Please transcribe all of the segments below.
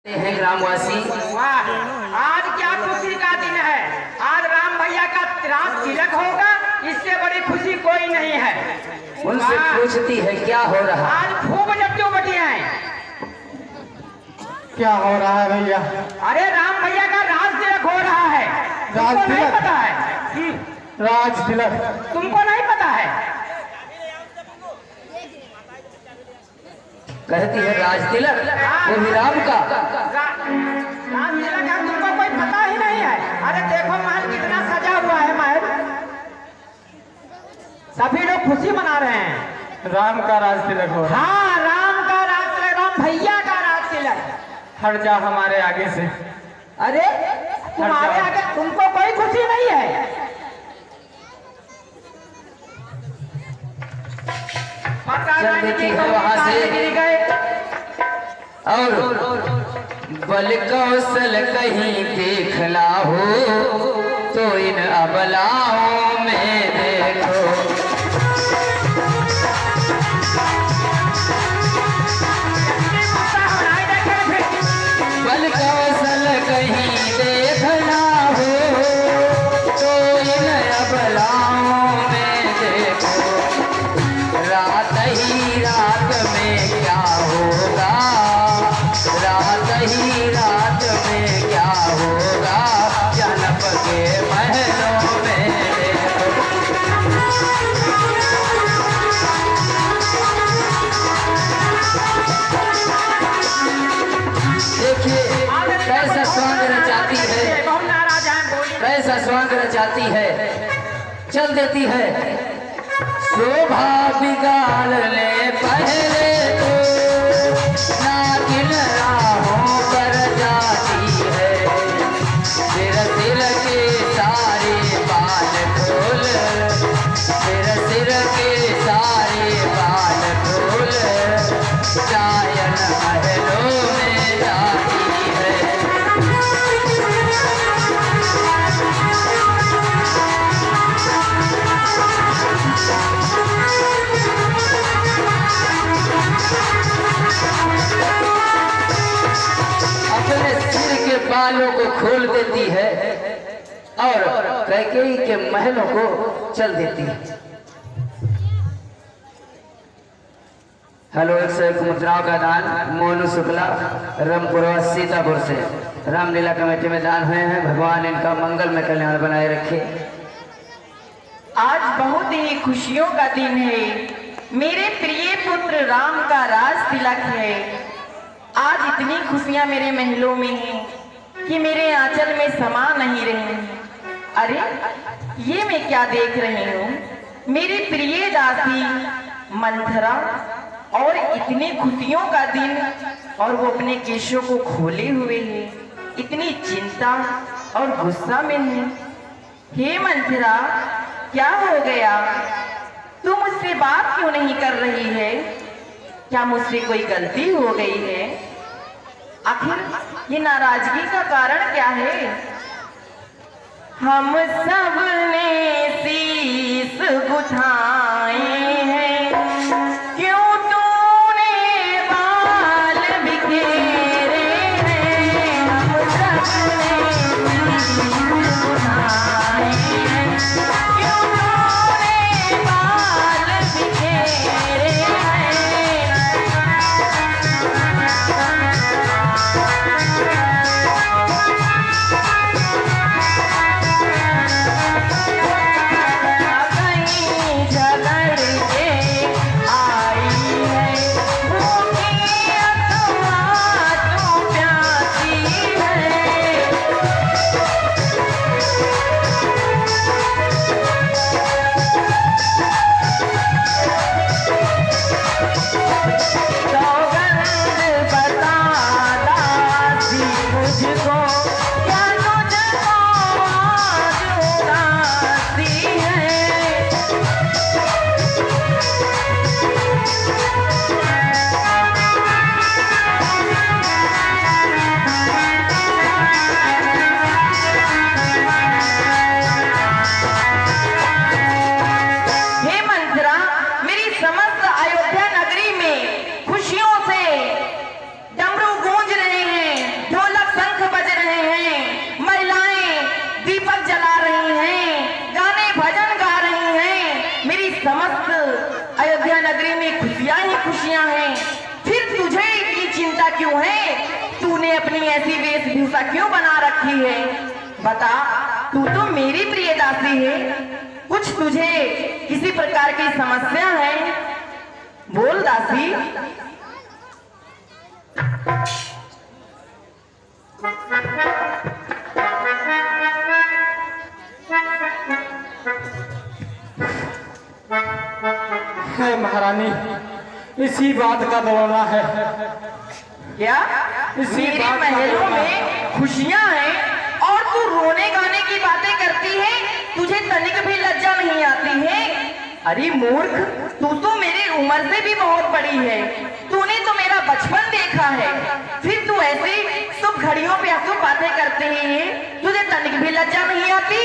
हैं ग्रामवासी। वाह, आज क्या खुशी का दिन है। आज राम भैया का राज तिलक होगा, इससे बड़ी खुशी कोई नहीं है। उनसे पूछती है क्या हो रहा। आज खूब जट्टू बटी हैं। क्या हो रहा है भैया? अरे राम भैया का राज तिलक हो रहा है। तुमको नहीं तिलक? पता है? राज तिलक? तुमको नहीं पता है? कहती है राज तिलक, वो भी राम का। राज तिलक का तुमको कोई पता ही नहीं है। अरे देखो महल कितना सजा हुआ है। महल सभी लोग खुशी मना रहे हैं। राम का राज तिलक हो रहा है। हाँ, राम का राज तिलक, राम भैया का राज तिलक। हट जा हमारे आगे से। अरे तुम्हारे आगे तुमको कोई खुशी नहीं है। चल देती है वहां से गए और बल कौशल कहीं देखना हो तो इन अबलाओं में देखो। बल कौशल कहीं देखना हो तो इन अबलाओं में देखो। रात ही रात में क्या होगा, रात ही रात में क्या होगा, जनप के महलों में देखो। देखिए कैसा स्वांग रचाती है, कैसा स्वांग रचाती है। चल देती है शोभा बिगाड़ ले पहले तो नागिन राहों पर जाती है। सिर सिर के सारे बाल खोल, सिर के सारे बाल खोल, चायन महलों में जाती है। अपने सिर के बालों को खोल देती है और कैकेयी के महलों को चल देती है। हेलो 101 मुद्राओं का दान मोनू शुक्ला रामपुरवा सीतापुर से रामलीला कमेटी में दान हुए हैं। भगवान इनका मंगल में कल्याण बनाए रखे। आज बहुत ही खुशियों का दिन है। मेरे प्रिय पुत्र राम का राज तिलक है। आज इतनी खुशियां मेरे महलों में हैं कि मेरे आंचल में समा नहीं रही हैं। अरे ये मैं क्या देख रही हूँ? मेरी प्रिय दासी मंथरा, और इतनी खुशियों का दिन और वो अपने केशों को खोले हुए है। इतनी चिंता और गुस्सा में है। हे मंथरा, क्या हो गया? तू मुझसे बात क्यों नहीं कर रही है? क्या मुझसे कोई गलती हो गई है? आखिर ये नाराजगी का कारण क्या है? हम सब ने शीश गुथाए हैं, क्यों तूने बाल बिखेरे हैं? हम सब ने शीश गुथाए हैं, क्यों तूने बाल बिखेरे हैं? कहीं झगड़ वेशभूषा क्यों बना रखी है? बता, तू तो मेरी प्रिय दासी है, कुछ तुझे किसी प्रकार की समस्या है? बोल दासी। है महारानी, इसी बात का दौरा है। क्या मेरे महलों में खुशियां हैं और तू रोने गाने की बातें करती है? तुझे तनिक भी लज्जा नहीं आती है? अरे मूर्ख, तू तो मेरी उम्र से भी बहुत बड़ी है, तूने तो मेरा बचपन देखा है, फिर तू ऐसे शुभ घड़ियों पे ऐसी बातें करते हैं, तुझे तनिक भी लज्जा नहीं आती?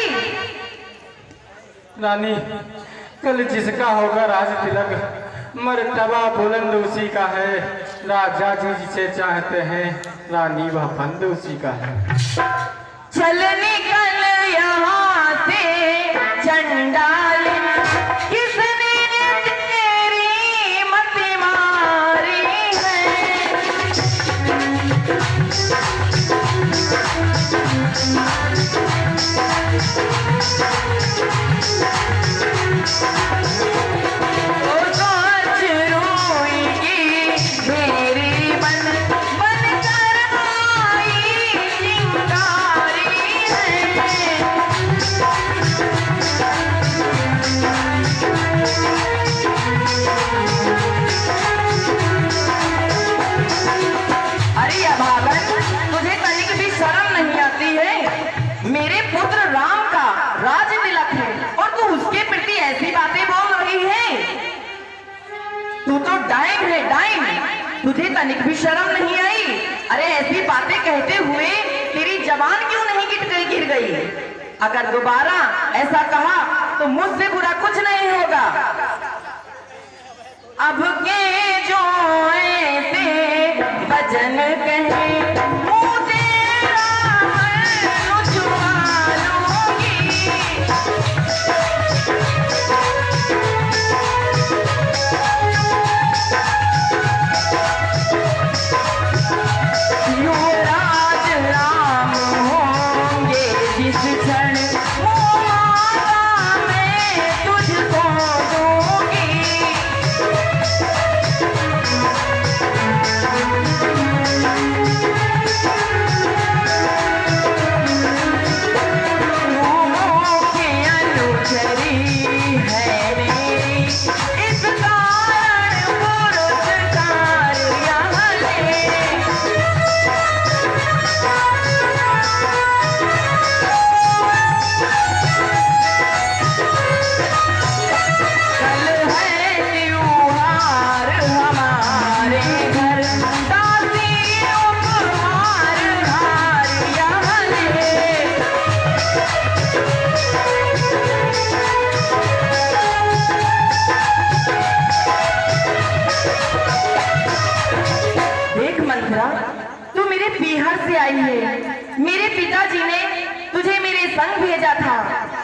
रानी, कल जिसका होगा राज तिलक, मर्तबा बुलंद उसी का है। राजा जी जिसे चाहते हैं, रानी वह बंद उसी का है। चल निकल यहाँ से चंडाल, किसने तेरी मत मारी है? मेरे पुत्र राम का राज तिलक है और तू उसके प्रति ऐसी बातें बोल रही है? तू तो डाइन है, डाइन। तुझे तनिक भी शर्म नहीं आई? अरे ऐसी बातें कहते हुए तेरी जबान क्यों नहीं गिर गई? अगर दोबारा ऐसा कहा तो मुझसे बुरा कुछ नहीं होगा। अब के जो ऐसे भजन कहे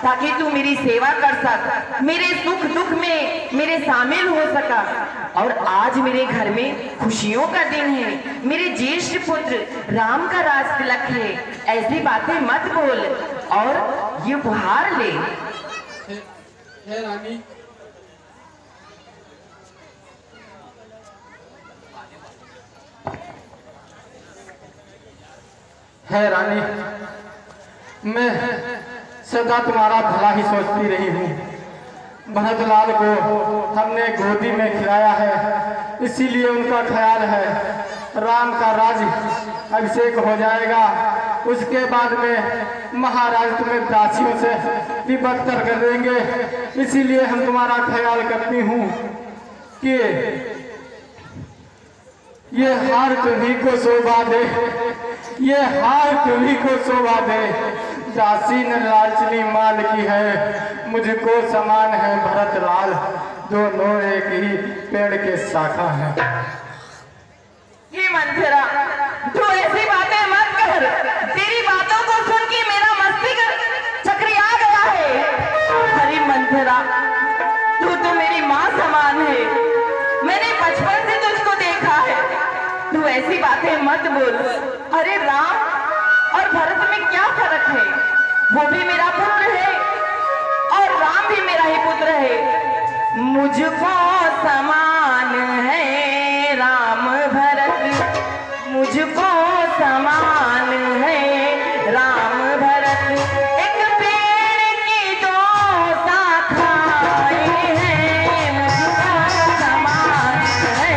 ताकि तू मेरी सेवा कर सक, मेरे सुख दुख में मेरे शामिल हो सका। और आज मेरे घर में खुशियों का दिन है, मेरे ज्येष्ठ पुत्र राम का राज तिलक है। ऐसी बातें मत बोल और ये उपहार ले। रानी, है रानी, मैं सदा तुम्हारा भला ही सोचती रही हूँ। भरतलाल को हमने गोदी में खिलाया है, इसीलिए उनका ख्याल है। राम का राज अभिषेक हो जाएगा, उसके बाद में महाराज तुम्हें दासियों से भी बदतर कर देंगे। इसीलिए हम तुम्हारा ख्याल करती हूँ कि ये हार तुम्हीं को शोभा दे, ये हार तुम्हीं को शोभा दे। दासी न लालचनी माल की है, मुझको समान है भरतलाल, दोनों एक ही पेड़ के शाखा हैं। ये मंथरा, तू ऐसी बातें मत कर। तेरी बातों को सुन के मेरा मस्तिष्क चकरिया गया है। अरे मंथरा, तू तो मेरी माँ समान है, मैंने बचपन से तुझको देखा है। तू ऐसी बातें मत बोल। अरे राम और भरत में क्या फर्क है? वो भी मेरा पुत्र है और राम भी मेरा ही पुत्र है। मुझको समान है राम भरत, मुझको समान है राम भरत। एक पेड़ की दो शाखाएं हैं, मुझको समान है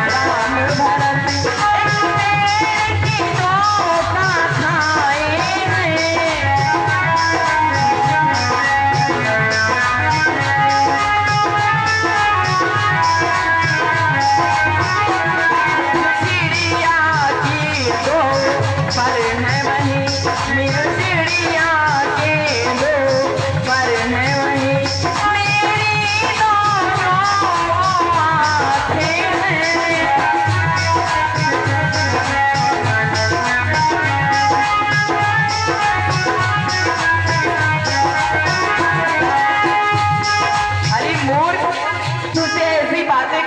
राम भरत। एक पेड़ की दो शाखाएं हैं।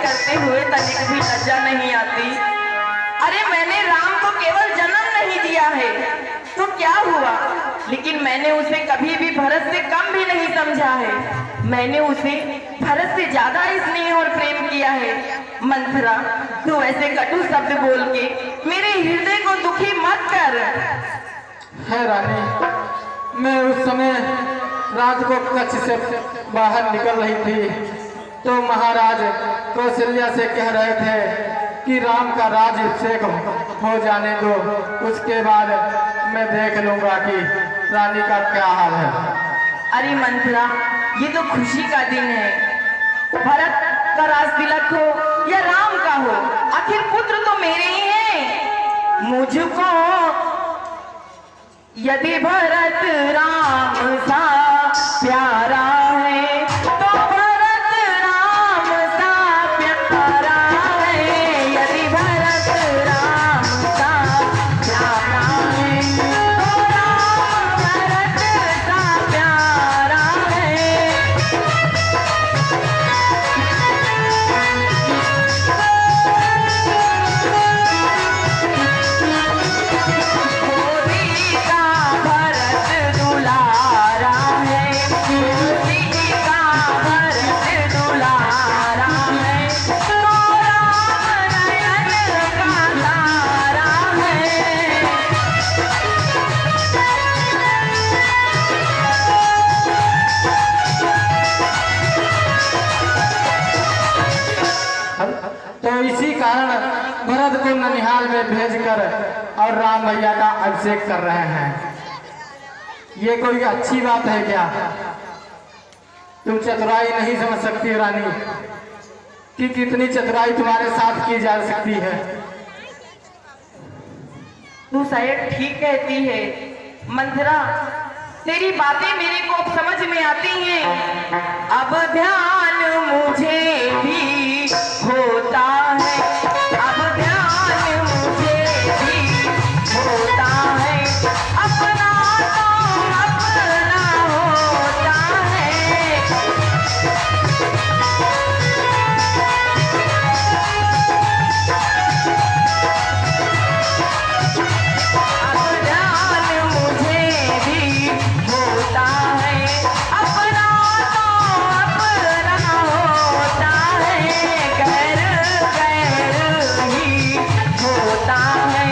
करते हुए तनिक भी लज्जा नहीं आती। अरे मैंने राम को केवल जन्म नहीं दिया है तो क्या हुआ, लेकिन मैंने उसे कभी भी भरत से कम भी नहीं समझा है। मैंने उसे भरत से ज्यादा स्नेह और प्रेम किया है। मंथरा, तू ऐसे कटु शब्द बोल के मेरे हृदय को दुखी मत कर। है रानी, मैं उस समय रात को कच्छ से बाहर निकल रही थी तो महाराज कौशल्या से कह रहे थे कि राम का राज अभिषेक हो जाने दो, उसके बाद मैं देख लूंगा कि रानी का क्या हाल है। अरे मंथरा, ये तो खुशी का दिन है। भरत का राज तिलक हो या राम का हो, आखिर पुत्र तो मेरे ही हैं। मुझको यदि भरत राम सा प्यारा है तो भरत राम सा प्यारा है। यदि भरत राम सा प्यारा है तो राम भरत सा प्यारा है। मोदी का भरत दुलारा है, मोदी का भरत दुलारा है, तो राम नयन का तारा है। तो इसी कारण भरत को ननिहाल में भेजकर और राम भैया का अभिषेक कर रहे हैं। ये कोई अच्छी बात है क्या? तुम चतुराई नहीं समझ सकती रानी कि कितनी चतुराई तुम्हारे साथ की जा सकती है। तू शायद ठीक कहती है मंथरा, तेरी बातें मेरे को अब समझ में आती हैं। अब ध्यान मुझे भी होता है, अब ध्यान मुझे भी होता है। अपना तो अपना होता है। अब ध्यान मुझे भी होता है, अपना तो अपना होता है। गैर गैर ही होता है।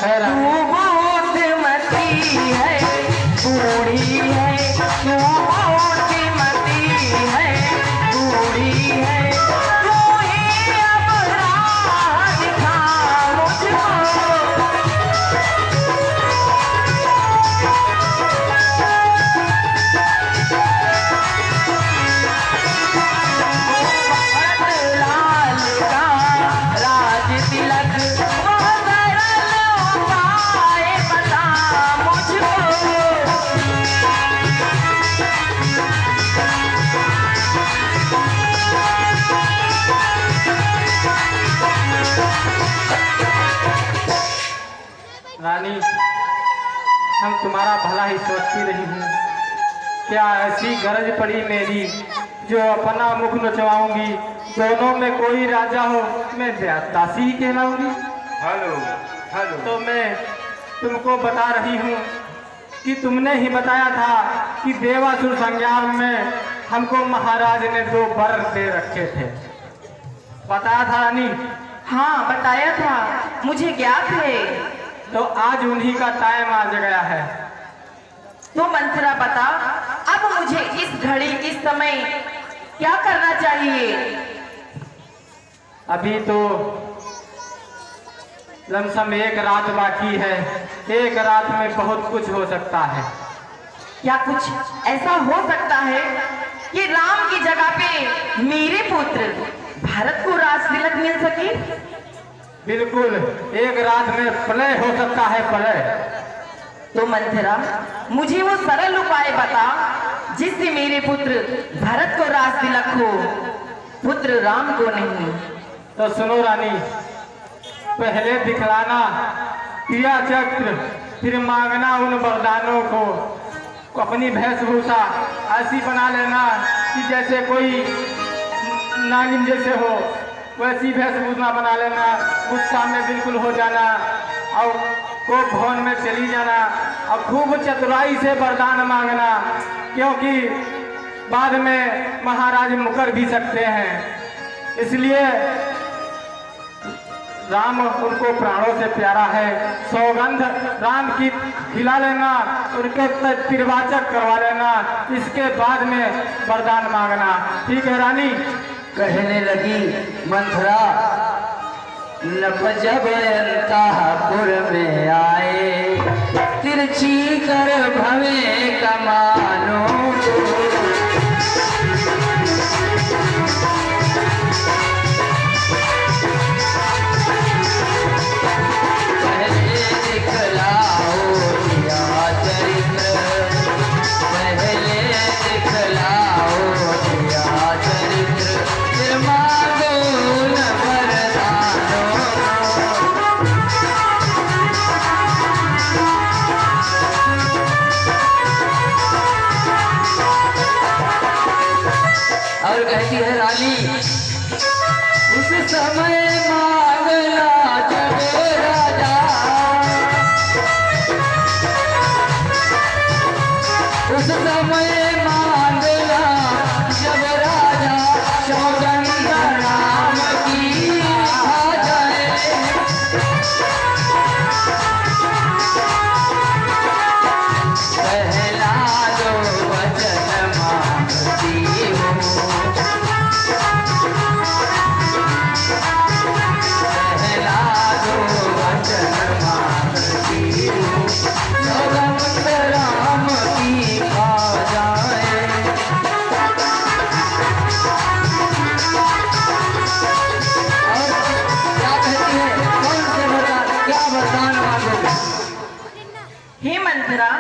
है तू रानी, बुद्धिमती है, बूढ़ी है, तू बुद्धिमती है, बूढ़ी है। तू ही अब राह दिखा मुझको। भरत लाल का राज तिलक वह सरल उपाय बता मुझको। रानी, हम तुम्हारा भला ही सोचती रही हूँ, क्या ऐसी गरज पड़ी मेरी जो अपना मुख नचवाऊंगी, दोनों में कोई राजा हो मैं दासी ही कहलाऊंगी। Hello hello. तो मैं तुमको बता रही हूँ कि तुमने ही बताया था कि देवासुर संग्राम में हमको महाराज ने 2 वर दे रखे थे, बताया था रानी? हाँ बताया था, मुझे ज्ञात है। तो आज उन्हीं का टाइम आ गया है। तो मंथरा बता, अब मुझे इस घड़ी इस समय क्या करना चाहिए? अभी तो लमसम 1 रात बाकी है, 1 रात में बहुत कुछ हो सकता है। क्या कुछ ऐसा हो सकता है कि राम की जगह पे मेरे पुत्र भरत को राज तिलक मिल सके? बिल्कुल, 1 रात में प्रलय हो सकता है, प्रलय। तो मंथरा मुझे वो सरल उपाय बता जिससे मेरे पुत्र भरत को राज तिलक हो, पुत्र राम को नहीं। तो सुनो रानी, पहले दिखलाना क्रिया चक्र, फिर मांगना उन वरदानों को। अपनी वेशभूषा ऐसी बना लेना कि जैसे कोई नागिन जैसे हो, वैसी वेशभूषा बना लेना। गुस्सा में बिल्कुल हो जाना और को भवन में चली जाना और खूब चतुराई से वरदान मांगना, क्योंकि बाद में महाराज मुकर भी सकते हैं। इसलिए राम उनको प्राणों से प्यारा है, सौगंध राम की खिला लेना, उनके तिरवाचक करवा लेना, इसके बाद में वरदान मांगना। ठीक है रानी? कहने लगी मंथरा, जब अंतःपुर में आए, तिरछी कर भवे कमानों को, पहले दिखलाओ दिया चरित्र, पहले दिखलाओ दिया चरित्र, फिर मांगो न वरदानों। और कहती है रानी, उस समय मांगला जब राजा, उस समय मांगला जब राजा, सौगंध राम की आ जाए। पहला जो वचन मांगती हूँ, पहला जो वचन मांगती हूँ, सौगंध राम की आ जाए। और क्या कहती है, कौन से वरदान, क्या वरदान मांगोगे? हे मंथरा,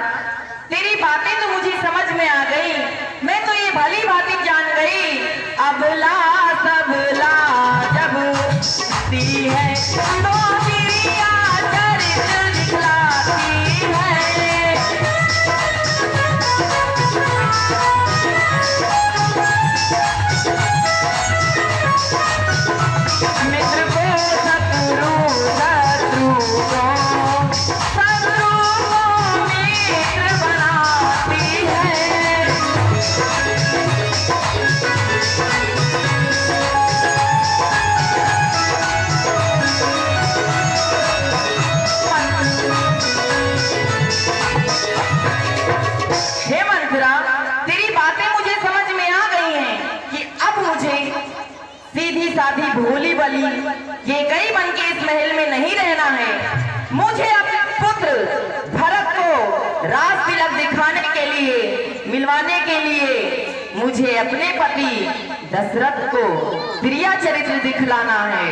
तेरी बातें तो मुझे समझ में आ गई, मैं तो ये भली भांति जान गई। अबला सबला जब ती है तो तेरी चरित्र दिखलाती है। मित्र को शत्रु, शत्रु को शत्रु को मित्र बनाती है। हे मंथरा, तेरी बातें मुझे समझ में आ गई हैं कि अब मुझे सीधी साधी भोली बली ये कई बन के इस महल में नहीं रहना है। मुझे अपने पुत्र भरत को राज तिलक दिखाने के लिए, मिलवाने के लिए मुझे अपने पति दशरथ को प्रिया चरित्र दिखलाना है।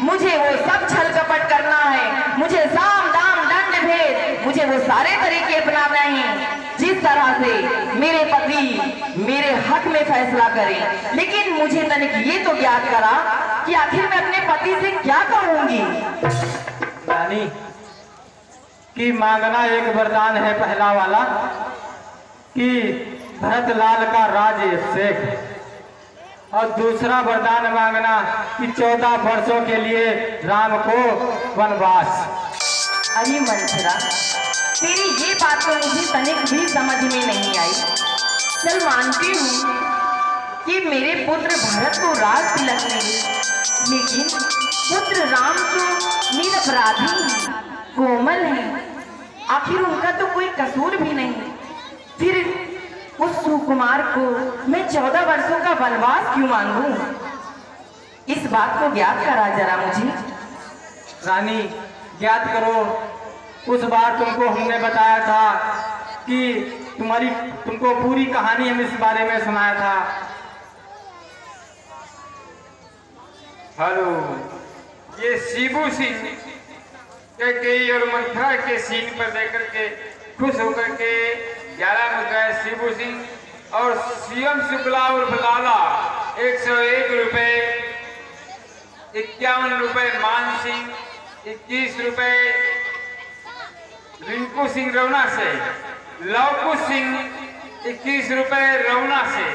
मुझे वो सब छल कपट करना है, मुझे साम दाम दंड भेद, मुझे वो सारे तरीके अपनाना है जिस तरह से मेरे पति मेरे हक में फैसला करें। लेकिन मुझे तनिक ये तो ज्ञात करा कि आखिर मैं अपने पति से क्या कहूंगी। रानी कि मांगना एक वरदान है, पहला वाला कि भरत लाल का राज्याभिषेक और दूसरा वरदान मांगना कि 14 वर्षों के लिए राम को वनवास। अरे मंथरा, तेरी ये बात तो मुझे तनिक भी समझ में नहीं आई। चल मानती हूँ कि मेरे पुत्र भरत को राज तिलक मिले, लेकिन पुत्र राम तो निरपराधी हैं, कोमल हैं, आखिर उनका तो कोई कसूर भी नहीं। फिर उस सुकुमार को मैं 14 वर्षों का वनवास क्यों मांगूं? इस बात को ज्ञात करा जरा मुझे। रानी, ज्ञात करो। उस बार तुमको हमने बताया था कि तुमको पूरी कहानी हम इस बारे में सुनाया था। हेलो, ये शिबू सिंह कैकेयी और मंथरा के सीन पर देकर के खुश होकर के 11 में गए शिबू सिंह और सीएम शुक्ला और लाला 101 रुपए, 51 रुपए मान सिंह, 21 रुपए रिंकू सिंह रौना से, लवकुश सिंह 21 रुपए रौना से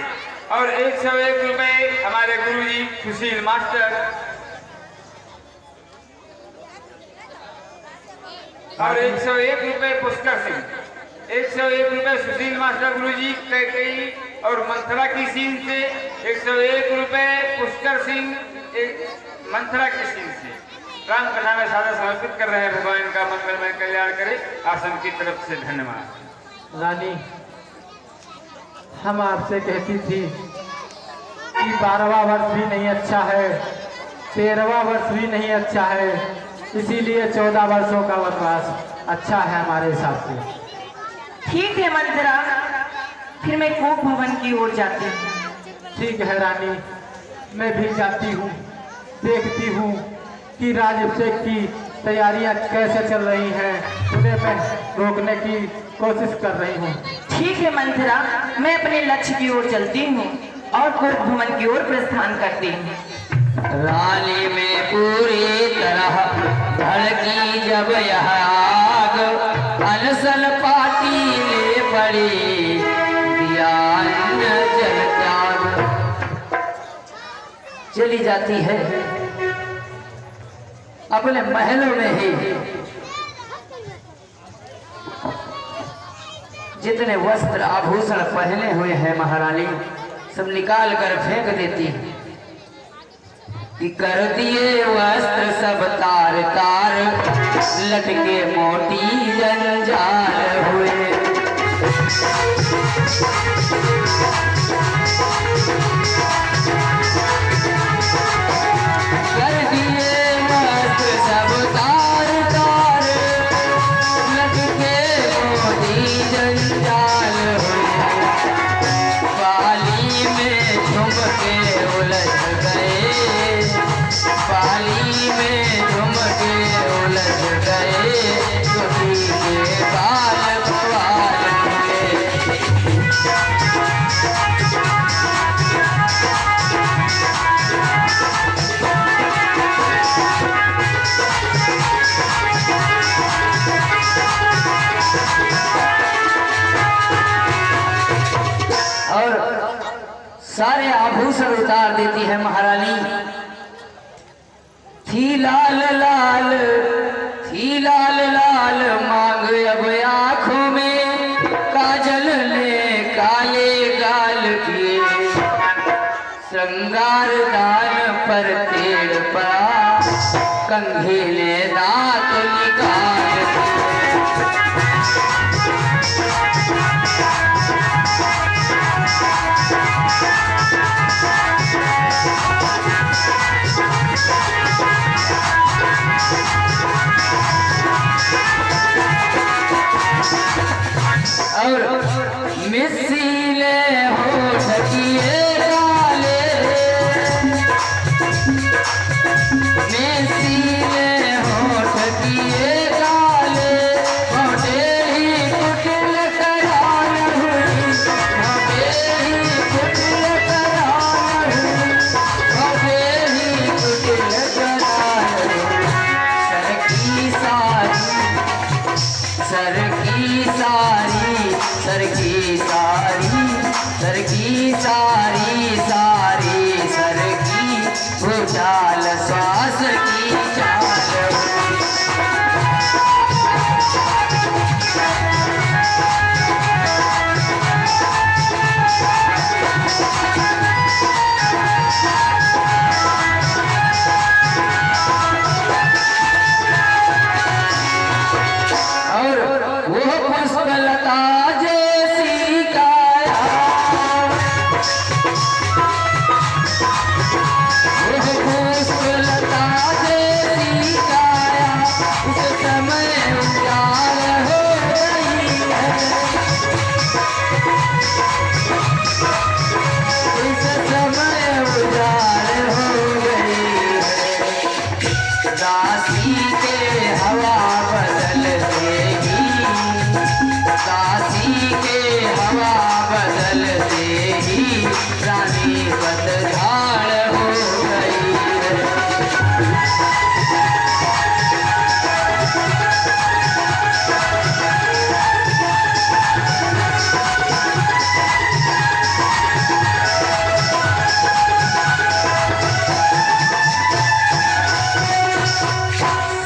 और 101 रुपए हमारे गुरुजी सुशील मास्टर और 101 रुपए पुष्कर सिंह, 101 रुपए सुशील मास्टर गुरुजी कैकेयी और मंथरा की सीन से, 101 रुपए पुष्कर सिंह मंथरा की सीन से राम कथा में सादा समर्पित कर रहे हैं। भगवान का मंगलमय कल्याण करे। आश्रम की तरफ से धन्यवाद। रानी, हम आपसे कहती थी कि 12वां वर्ष भी नहीं अच्छा है, 13वां वर्ष भी नहीं अच्छा है, इसीलिए 14 वर्षों का वनवास अच्छा है हमारे हिसाब से। ठीक है मंथरा, फिर मैं कोप भवन की ओर जाती हूँ। ठीक है रानी, मैं भी जाती हूँ, देखती हूँ कि राज्याभिषेक की तैयारियां कैसे चल रही हैं, उन्हें मैं रोकने की कोशिश कर रही हूँ। ठीक है मंथरा, मैं अपने लक्ष्य की ओर चलती हूँ और कोप भवन की ओर प्रस्थान करती हूँ। रानी में पूरी तरह भड़की जब यह आग, अनशन पाती ले पड़ी दिया अन्न जल त्याग। चली जाती है अपने महलों में ही जितने वस्त्र आभूषण पहने हुए हैं महारानी सब निकाल कर फेंक देती है कि कर दिए वस्त्र सब तार तार, लटके मोटी जंजाल हुए। कर दिए वस्त्र सब तार तार, लटके मोटी जंजाल हुए। पाली में झुमके उलझ गए, पाली में झुमके उलझ गए, तुझी के बाल बवाल हुए। और सारे आभूषण उतार देती है महारानी। थी लाल लाल, थी लाल लाल मांग अब आंखों में, काजल ने काले गाल किए, श्रृंगार दान पर तेड़ पड़ा, कंघी ने दांत निकाल दिए। और मिसीले होठ किए काले, मिसीले होठ किए काले, मोटेरी कुटिल करार हुई, मोटेरी कुटिल करार हुई, मोटेरी कुटिल करार हुई। सर की सारी, सर की सारी, सर की सारी सर की सारी सारी सर की वो चाल श्वास की चाल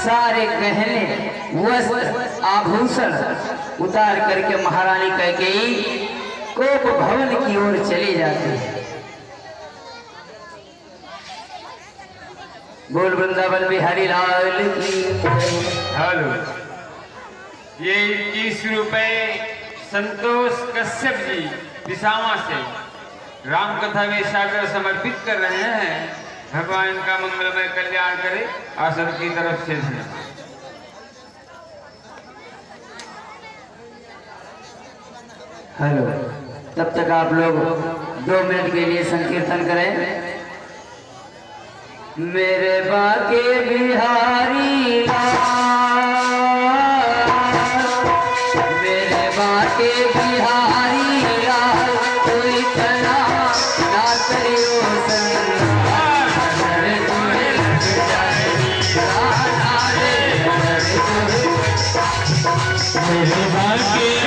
सारे गहने वस्त्र आभूषण उतार करके महारानी कैकेयी कोप भवन की ओर चली जाती है। बोल वृंदावन बिहारी लाल की। हेलो, ये 21 रुपए संतोष कश्यप जी पिसावा से राम कथा में सागर समर्पित कर रहे हैं। भगवान का मंगलमय कल्याण करे। आसन की तरफ से हेलो, तब तक आप लोग 2 मिनट के लिए संकीर्तन करें। मेरे बाके बिहारी मेरे बाके बिहारी कोई खड़ा ना करियो मेरे बाके